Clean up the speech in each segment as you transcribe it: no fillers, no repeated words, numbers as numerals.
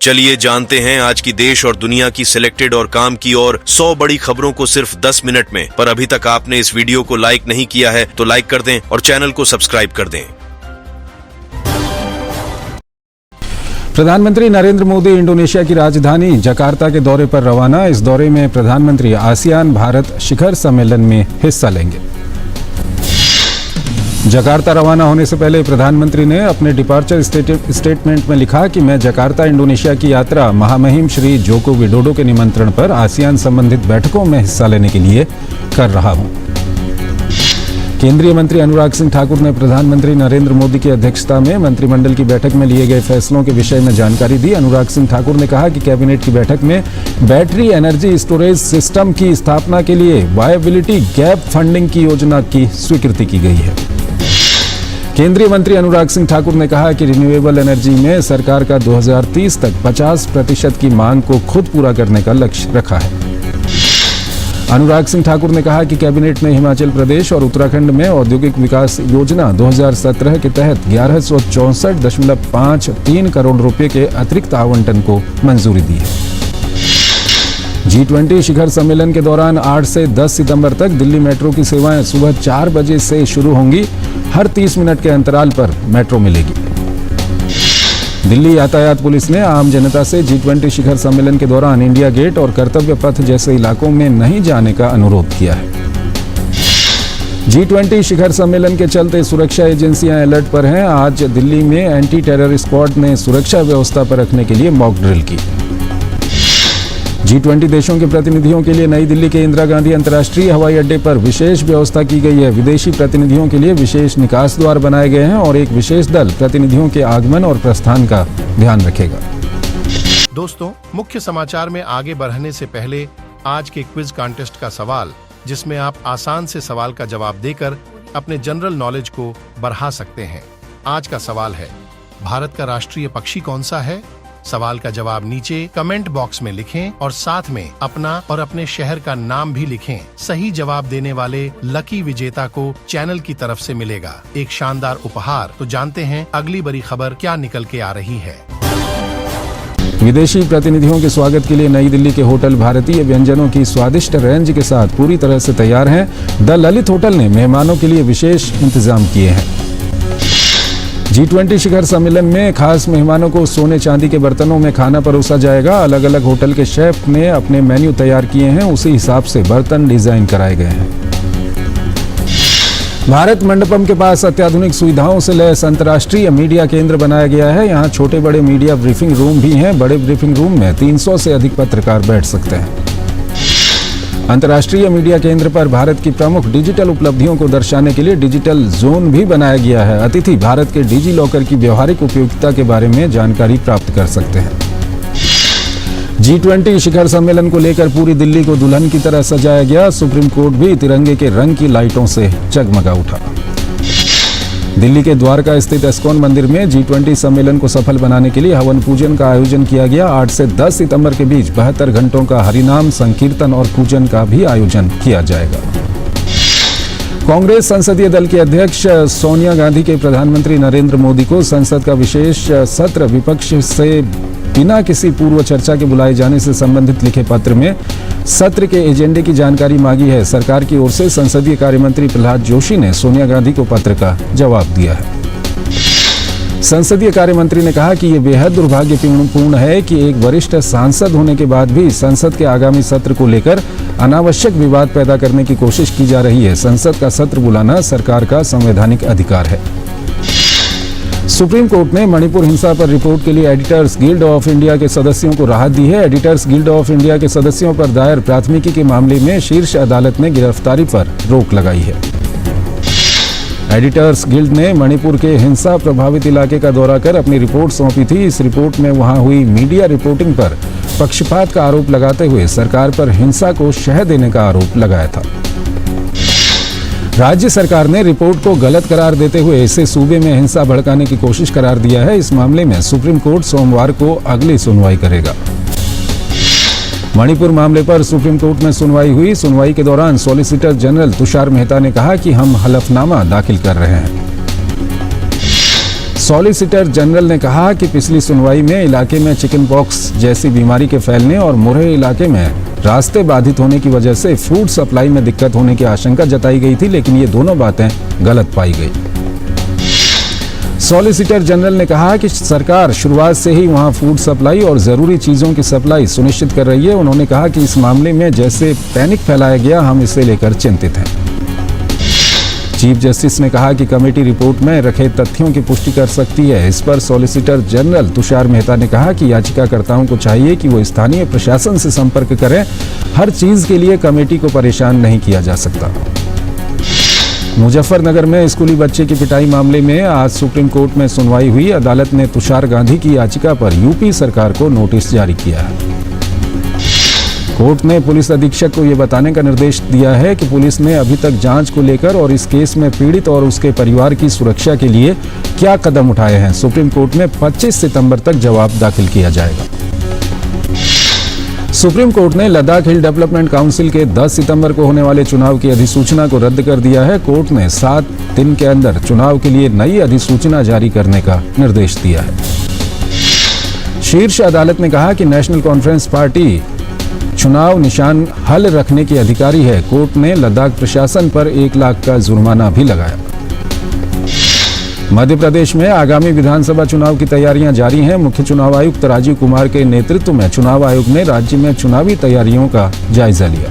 चलिए जानते हैं आज की देश और दुनिया की सिलेक्टेड और काम की और 100 बड़ी खबरों को सिर्फ 10 मिनट में। पर अभी तक आपने इस वीडियो को लाइक नहीं किया है तो लाइक कर दें और चैनल को सब्सक्राइब कर दें। प्रधानमंत्री नरेंद्र मोदी इंडोनेशिया की राजधानी जकार्ता के दौरे पर रवाना। इस दौरे में प्रधानमंत्री आसियान भारत शिखर सम्मेलन में हिस्सा लेंगे। जकार्ता रवाना होने से पहले प्रधानमंत्री ने अपने डिपार्चर स्टेटमेंट में लिखा कि मैं जकार्ता इंडोनेशिया की यात्रा महामहिम श्री जोको विडोडो के निमंत्रण पर आसियान संबंधित बैठकों में हिस्सा लेने के लिए कर रहा हूं। केंद्रीय मंत्री अनुराग सिंह ठाकुर ने प्रधानमंत्री नरेंद्र मोदी की अध्यक्षता में मंत्रिमंडल की बैठक में लिए गए फैसलों के विषय में जानकारी दी। अनुराग सिंह ठाकुर ने कहा कि कैबिनेट की बैठक में बैटरी एनर्जी स्टोरेज सिस्टम की स्थापना के लिए वायबिलिटी गैप फंडिंग की योजना की स्वीकृति की गई है। केंद्रीय मंत्री अनुराग सिंह ठाकुर ने कहा कि रिन्यूएबल एनर्जी में सरकार का 2030 तक 50% की मांग को खुद पूरा करने का लक्ष्य रखा है। अनुराग सिंह ठाकुर ने कहा कि कैबिनेट ने हिमाचल प्रदेश और उत्तराखंड में औद्योगिक विकास योजना 2017 के तहत 1164.53 करोड़ रुपए के अतिरिक्त आवंटन को मंजूरी दी है। G20 शिखर सम्मेलन के दौरान 8 से 10 सितंबर तक दिल्ली मेट्रो की सेवाएं सुबह 4 बजे से शुरू होंगी। हर 30 मिनट के अंतराल पर मेट्रो मिलेगी। दिल्ली यातायात पुलिस ने आम जनता से G20 शिखर सम्मेलन के दौरान इंडिया गेट और कर्तव्य पथ जैसे इलाकों में नहीं जाने का अनुरोध किया है। G20 शिखर सम्मेलन के चलते सुरक्षा एजेंसियां अलर्ट पर हैं। आज दिल्ली में एंटी टेरर स्क्वाड ने सुरक्षा व्यवस्था पर रखने के लिए मॉक ड्रिल की। G20 देशों के प्रतिनिधियों के लिए नई दिल्ली के इंदिरा गांधी अंतर्राष्ट्रीय हवाई अड्डे पर विशेष व्यवस्था की गई है। विदेशी प्रतिनिधियों के लिए विशेष निकास द्वार बनाए गए हैं और एक विशेष दल प्रतिनिधियों के आगमन और प्रस्थान का ध्यान रखेगा। दोस्तों, मुख्य समाचार में आगे बढ़ने से पहले आज के क्विज कॉन्टेस्ट का सवाल, जिसमें आप आसान से सवाल का जवाब देकर अपने जनरल नॉलेज को बढ़ा सकते हैं। आज का सवाल है, भारत का राष्ट्रीय पक्षी कौन सा है? सवाल का जवाब नीचे कमेंट बॉक्स में लिखें और साथ में अपना और अपने शहर का नाम भी लिखें। सही जवाब देने वाले लकी विजेता को चैनल की तरफ से मिलेगा एक शानदार उपहार। तो जानते हैं अगली बड़ी खबर क्या निकल के आ रही है। विदेशी प्रतिनिधियों के स्वागत के लिए नई दिल्ली के होटल भारतीय व्यंजनों की स्वादिष्ट रेंज के साथ पूरी तरह से तैयार हैं। द ललित होटल ने मेहमानों के लिए विशेष इंतजाम किए हैं। G20 शिखर सम्मेलन में खास मेहमानों को सोने चांदी के बर्तनों में खाना परोसा जाएगा। अलग अलग होटल के शेफ ने अपने मेन्यू तैयार किए हैं, उसी हिसाब से बर्तन डिजाइन कराए गए हैं। भारत मंडपम के पास अत्याधुनिक सुविधाओं से लैस अंतर्राष्ट्रीय मीडिया केंद्र बनाया गया है। यहाँ छोटे बड़े मीडिया ब्रीफिंग रूम भी हैं। बड़े ब्रीफिंग रूम में 300 से अधिक पत्रकार बैठ सकते हैं। अंतर्राष्ट्रीय मीडिया केंद्र पर भारत की प्रमुख डिजिटल उपलब्धियों को दर्शाने के लिए डिजिटल जोन भी बनाया गया है। अतिथि भारत के डिजी लॉकर की व्यवहारिक उपयोगिता के बारे में जानकारी प्राप्त कर सकते हैं। G20 शिखर सम्मेलन को लेकर पूरी दिल्ली को दुल्हन की तरह सजाया गया। सुप्रीम कोर्ट भी तिरंगे के रंग की लाइटों से जगमगा उठा। दिल्ली के द्वारका स्थित इस्कॉन मंदिर में G20 सम्मेलन को सफल बनाने के लिए हवन पूजन का आयोजन किया गया। 8 से 10 सितंबर के बीच 72 घंटों का हरिनाम संकीर्तन और पूजन का भी आयोजन किया जाएगा। कांग्रेस संसदीय दल की अध्यक्ष सोनिया गांधी के प्रधानमंत्री नरेंद्र मोदी को संसद का विशेष सत्र विपक्ष से बिना किसी पूर्व चर्चा के बुलाए जाने से संबंधित लिखे पत्र में सत्र के एजेंडे की जानकारी मांगी है। सरकार की ओर से संसदीय कार्य मंत्री प्रहलाद जोशी ने सोनिया गांधी को पत्र का जवाब दिया है। संसदीय कार्य मंत्री ने कहा कि ये बेहद दुर्भाग्यपूर्ण है कि एक वरिष्ठ सांसद होने के बाद भी संसद के आगामी सत्र को लेकर अनावश्यक विवाद पैदा करने की कोशिश की जा रही है। संसद का सत्र बुलाना सरकार का संवैधानिक अधिकार है। सुप्रीम कोर्ट ने मणिपुर हिंसा पर रिपोर्ट के लिए एडिटर्स गिल्ड ऑफ इंडिया के सदस्यों को राहत दी है। एडिटर्स गिल्ड ऑफ इंडिया के सदस्यों पर दायर प्राथमिकी के मामले में शीर्ष अदालत ने गिरफ्तारी पर रोक लगाई है। एडिटर्स गिल्ड ने मणिपुर के हिंसा प्रभावित इलाके का दौरा कर अपनी रिपोर्ट सौंपी थी। इस रिपोर्ट में वहां हुई मीडिया रिपोर्टिंग पर पक्षपात का आरोप लगाते हुए सरकार पर हिंसा को शह देने का आरोप लगाया था। राज्य सरकार ने रिपोर्ट को गलत करार देते हुए इसे सूबे में हिंसा भड़काने की कोशिश करार दिया है। इस मामले में सुप्रीम कोर्ट सोमवार को अगली सुनवाई करेगा। मणिपुर मामले पर सुप्रीम कोर्ट में सुनवाई हुई। सुनवाई के दौरान सॉलिसिटर जनरल तुषार मेहता ने कहा कि हम हलफनामा दाखिल कर रहे हैं। सॉलिसिटर जनरल ने कहा कि पिछली सुनवाई में इलाके में चिकन पॉक्स जैसी बीमारी के फैलने और मुरहे इलाके में रास्ते बाधित होने की वजह से फूड सप्लाई में दिक्कत होने की आशंका जताई गई थी, लेकिन ये दोनों बातें गलत पाई गई। सॉलिसिटर जनरल ने कहा कि सरकार शुरुआत से ही वहां फूड सप्लाई और जरूरी चीजों की सप्लाई सुनिश्चित कर रही है। उन्होंने कहा कि इस मामले में जैसे पैनिक फैलाया गया, हम इसे लेकर चिंतित हैं। चीफ जस्टिस ने कहा कि कमेटी रिपोर्ट में रखे तथ्यों की पुष्टि कर सकती है। इस पर सॉलिसिटर जनरल तुषार मेहता ने कहा कि याचिकाकर्ताओं को चाहिए कि वो स्थानीय प्रशासन से संपर्क करें। हर चीज के लिए कमेटी को परेशान नहीं किया जा सकता। मुजफ्फरनगर में स्कूली बच्चे की पिटाई मामले में आज सुप्रीम कोर्ट में सुनवाई हुई। अदालत ने तुषार गांधी की याचिका पर यूपी सरकार को नोटिस जारी किया है। कोर्ट ने पुलिस अधीक्षक को यह बताने का निर्देश दिया है कि पुलिस ने अभी तक जांच को लेकर और इस केस में पीड़ित और उसके परिवार की सुरक्षा के लिए क्या कदम उठाए हैं। सुप्रीम कोर्ट में 25 सितंबर तक जवाब दाखिल किया जाएगा। सुप्रीम कोर्ट ने लद्दाख हिल डेवलपमेंट काउंसिल के 10 सितंबर को होने वाले चुनाव की अधिसूचना को रद्द कर दिया है। कोर्ट ने 7 दिन के अंदर चुनाव के लिए नई अधिसूचना जारी करने का निर्देश दिया है। शीर्ष अदालत ने कहा कि नेशनल कॉन्फ्रेंस पार्टी चुनाव निशान हल रखने की अधिकारी है। कोर्ट ने लद्दाख प्रशासन पर 1 लाख का जुर्माना भी लगाया। मध्य प्रदेश में आगामी विधानसभा चुनाव की तैयारियां जारी हैं। मुख्य चुनाव आयुक्त राजीव कुमार के नेतृत्व में चुनाव आयोग ने राज्य में चुनावी तैयारियों का जायजा लिया।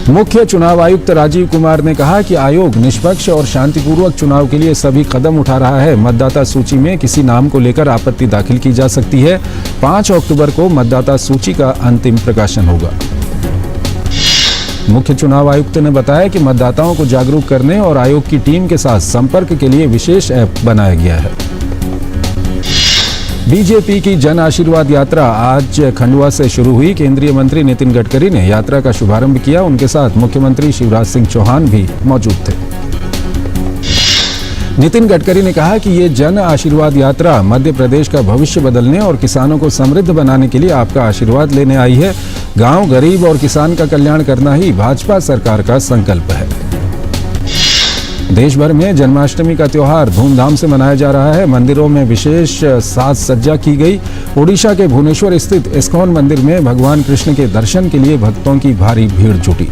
मुख्य चुनाव आयुक्त राजीव कुमार ने कहा कि आयोग निष्पक्ष और शांतिपूर्वक चुनाव के लिए सभी कदम उठा रहा है। मतदाता सूची में किसी नाम को लेकर आपत्ति दाखिल की जा सकती है। 5 अक्टूबर को मतदाता सूची का अंतिम प्रकाशन होगा। मुख्य चुनाव आयुक्त ने बताया कि मतदाताओं को जागरूक करने और आयोग की टीम के साथ संपर्क के लिए विशेष ऐप बनाया गया है। बीजेपी की जन आशीर्वाद यात्रा आज खंडवा से शुरू हुई। केंद्रीय मंत्री नितिन गडकरी ने यात्रा का शुभारंभ किया। उनके साथ मुख्यमंत्री शिवराज सिंह चौहान भी मौजूद थे। नितिन गडकरी ने कहा कि ये जन आशीर्वाद यात्रा मध्य प्रदेश का भविष्य बदलने और किसानों को समृद्ध बनाने के लिए आपका आशीर्वाद लेने आई है। गांव, गरीब और किसान का कल्याण करना ही भाजपा सरकार का संकल्प है। देश भर में जन्माष्टमी का त्योहार धूमधाम से मनाया जा रहा है। मंदिरों में विशेष साज सज्जा की गई। ओडिशा के भुवनेश्वर स्थित इस्कॉन मंदिर में भगवान कृष्ण के दर्शन के लिए भक्तों की भारी भीड़ जुटी।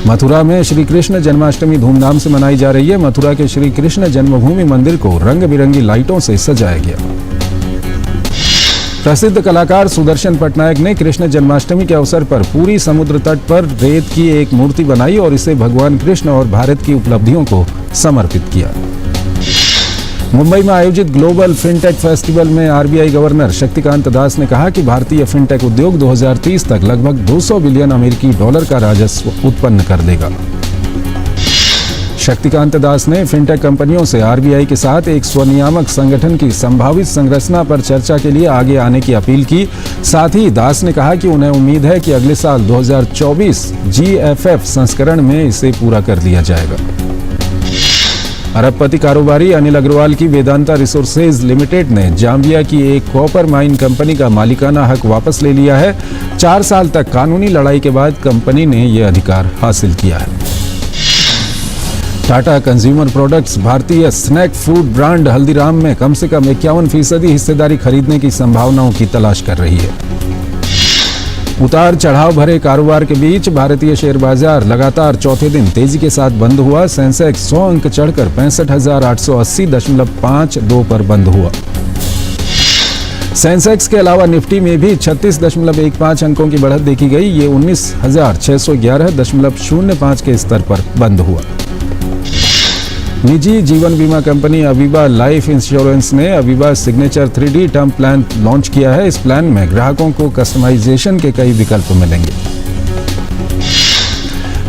मथुरा में श्री कृष्ण जन्माष्टमी धूमधाम से मनाई जा रही है। मथुरा के श्री कृष्ण जन्मभूमि मंदिर को रंग बिरंगी लाइटों से सजाया गया। प्रसिद्ध कलाकार सुदर्शन पटनायक ने कृष्ण जन्माष्टमी के अवसर पर पूरी समुद्र तट पर रेत की एक मूर्ति बनाई और इसे भगवान कृष्ण और भारत की उपलब्धियों को समर्पित किया। मुंबई में आयोजित ग्लोबल फिनटेक फेस्टिवल में आरबीआई गवर्नर शक्तिकांत दास ने कहा कि भारतीय फिनटेक उद्योग 2030 तक लगभग 200 बिलियन अमेरिकी डॉलर का राजस्व उत्पन्न कर देगा। शक्तिकांत दास ने फिनटेक कंपनियों से आरबीआई के साथ एक स्वनियामक संगठन की संभावित संरचना पर चर्चा के लिए आगे आने की अपील की। साथ ही दास ने कहा कि उन्हें उम्मीद है कि अगले साल 2024 जीएफएफ संस्करण में इसे पूरा कर लिया जाएगा। अरबपति कारोबारी अनिल अग्रवाल की वेदांता रिसोर्सेज लिमिटेड ने जाम्बिया की एक कॉपर माइन कंपनी का मालिकाना हक वापस ले लिया है। 4 साल तक कानूनी लड़ाई के बाद कंपनी ने यह अधिकार हासिल किया है। टाटा कंज्यूमर प्रोडक्ट्स भारतीय स्नैक फूड ब्रांड हल्दीराम में कम से कम 51% हिस्सेदारी खरीदने की संभावनाओं की तलाश कर रही है। उतार चढ़ाव भरे कारोबार के बीच भारतीय शेयर बाजार लगातार चौथे दिन तेजी के साथ बंद हुआ। सेंसेक्स 100 अंक चढ़कर 65,880.52 पर बंद हुआ। सेंसेक्स के अलावा निफ्टी में भी 36.15 अंकों की बढ़त देखी गई। ये 19,611.05 के स्तर पर बंद हुआ। निजी जीवन बीमा कंपनी अविवा लाइफ इंश्योरेंस ने Aviva signature 3D term plan launch किया है। इस प्लान में ग्राहकों को कस्टमाइजेशन के कई विकल्प मिलेंगे।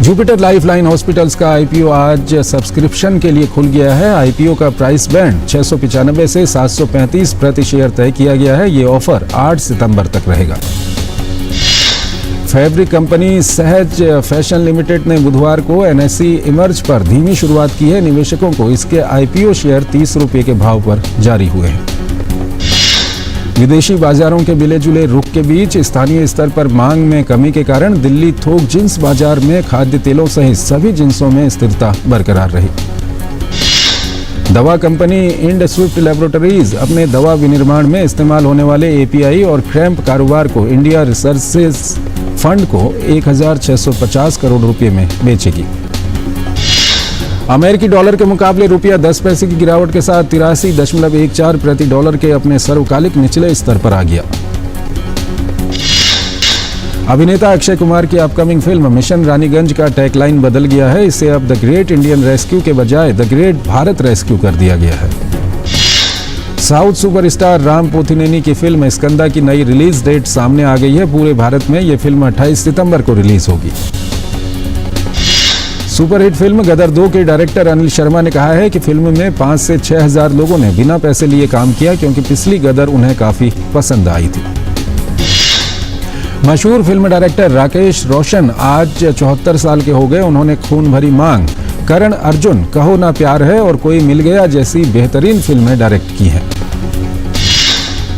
जुपिटर लाइफलाइन हॉस्पिटल्स का आईपीओ आज सब्सक्रिप्शन के लिए खुल गया है। आईपीओ का प्राइस बैंड 695 से 735 प्रति शेयर तय किया गया है। ये ऑफर 8 सितंबर तक रहेगा। फैब्रिक कंपनी सहज फैशन लिमिटेड ने बुधवार को एनएसई इमर्ज पर धीमी शुरुआत की है। निवेशकों को इसके आईपीओ शेयर 30 रुपये के भाव पर जारी हुए हैं। विदेशी बाजारों के मिले जुले रुख के बीच स्थानीय स्तर पर मांग में कमी के कारण दिल्ली थोक जिंस बाजार में खाद्य तेलों सहित सभी जिंसों में स्थिरता बरकरार रही। दवा कंपनी इंडस्विफ्ट लैबोरेटरीज अपने दवा विनिर्माण में इस्तेमाल होने वाले एपीआई और क्रैम्प कारोबार को इंडिया रिसर्चेज फंड को 1,650 करोड़ रुपए में बेचेगी। अमेरिकी डॉलर के मुकाबले रुपया 10 पैसे की गिरावट के साथ 83.14 प्रति डॉलर के अपने सर्वकालिक निचले स्तर पर आ गया। अभिनेता अक्षय कुमार की अपकमिंग फिल्म मिशन रानीगंज का टैगलाइन बदल गया है। इसे अब द ग्रेट इंडियन रेस्क्यू के बजाय द ग्रेट भारत रेस्क्यू कर दिया गया है। साउथ सुपरस्टार राम पोथिनेनी की फिल्म स्कंदा की नई रिलीज डेट सामने आ गई है। पूरे भारत में यह फिल्म 28 सितंबर को रिलीज होगी। सुपरहिट फिल्म गदर 2 के डायरेक्टर अनिल शर्मा ने कहा है कि फिल्म में 5 से 6 हजार लोगों ने बिना पैसे लिए काम किया, क्योंकि पिछली गदर उन्हें काफी पसंद आई थी। मशहूर फिल्म डायरेक्टर राकेश रोशन आज 74 साल के हो गए। उन्होंने खून भरी मांग, करण अर्जुन, कहो ना प्यार है और कोई मिल गया जैसी बेहतरीन फिल्में डायरेक्ट की हैं।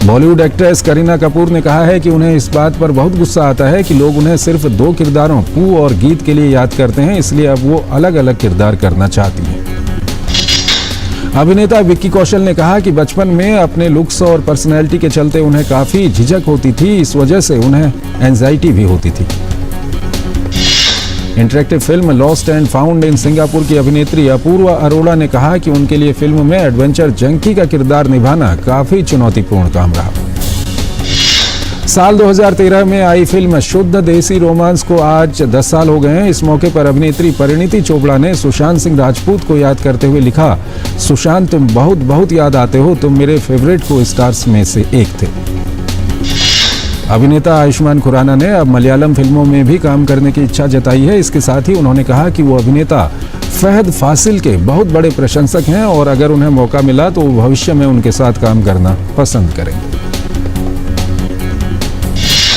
बॉलीवुड एक्ट्रेस करीना कपूर ने कहा है कि उन्हें इस बात पर बहुत गुस्सा आता है कि लोग उन्हें सिर्फ 2 किरदारों पू और गीत के लिए याद करते हैं, इसलिए अब वो अलग अलग किरदार करना चाहती हैं। अभिनेता विक्की कौशल ने कहा कि बचपन में अपने लुक्स और पर्सनैलिटी के चलते उन्हें काफी झिझक होती थी, इस वजह से उन्हें एंजाइटी भी होती थी। Interactive film lost and found in Singapore की अभिनेत्री अपूर्वा अरोड़ा ने कहा कि उनके लिए फिल्म में एडवेंचर जंकी का किरदार निभाना काफी चुनौतीपूर्ण काम रहा। साल 2013 में आई फिल्म शुद्ध देसी रोमांस को आज 10 साल हो गए हैं। इस मौके पर अभिनेत्री परिणीति चोपड़ा ने सुशांत सिंह राजपूत को याद करते हुए लिखा, सुशांत तुम बहुत बहुत याद आते हो, तुम मेरे फेवरेट को स्टार्स में से एक थे। अभिनेता आयुष्मान खुराना ने अब मलयालम फिल्मों में भी काम करने की इच्छा जताई है। इसके साथ ही उन्होंने कहा कि वो अभिनेता फहद फासिल के बहुत बड़े प्रशंसक हैं और अगर उन्हें मौका मिला तो वो भविष्य में उनके साथ काम करना पसंद करेंगे।